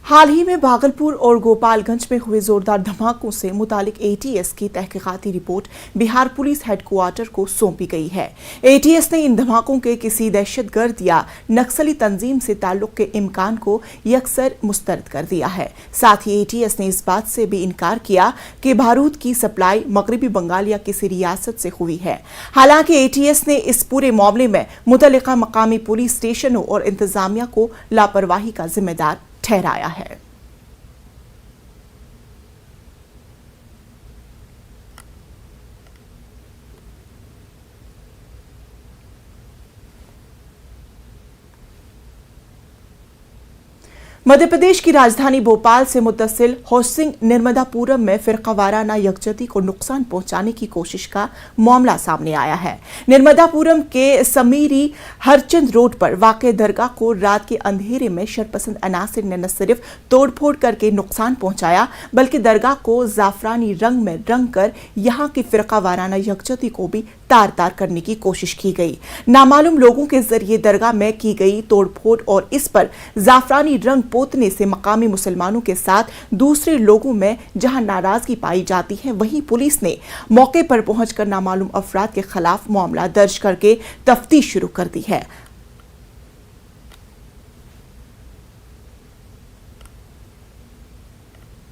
हाल ही में भागलपुर और गोपालगंज में हुए जोरदार धमाकों से मुतालिक एटीएस की तहकीकाती रिपोर्ट बिहार पुलिस हेडक्वार्टर को सौंपी गई है। एटीएस ने इन धमाकों के किसी दहशतगर्द या नक्सली तंजीम से ताल्लुक के इम्कान को यकसर मुस्तरद कर दिया है। साथ ही एटीएस ने इस बात से भी इनकार किया कि बारूद की सप्लाई मगरबी बंगाल या किसी रियासत से हुई है। हालांकि एटीएस ने इस पूरे मामले में मुतल्लिका मकामी पुलिस स्टेशनों और इंतजामिया को लापरवाही का जिम्मेदार ठहराया है। मध्य प्रदेश की राजधानी भोपाल से मुत्तसिल हौसिंग नर्मदापुरम में फिरकावाराना यकजहती को नुकसान पहुंचाने की कोशिश का मामला सामने आया है। नर्मदापुरम के समीरी हरचंद रोड पर वाक़ दरगाह को रात के अंधेरे में शरपसंद अनासिर ने न सिर्फ तोड़फोड़ करके नुकसान पहुंचाया बल्कि दरगाह को जाफरानी रंग में रंग कर यहां की फिरकावाराना यकजहती को भी तार तार करने की कोशिश की गई। नामालूम लोगों के जरिए दरगाह में की गई तोड़फोड़ और इस पर जाफरानी रंग पोतने से मकामी मुसलमानों के साथ दूसरे लोगों में जहां नाराजगी पाई जाती है, वहीं पुलिस ने मौके पर पहुंचकर नामालूम अफराद के खिलाफ मामला दर्ज करके तफ्तीश शुरू कर दी है।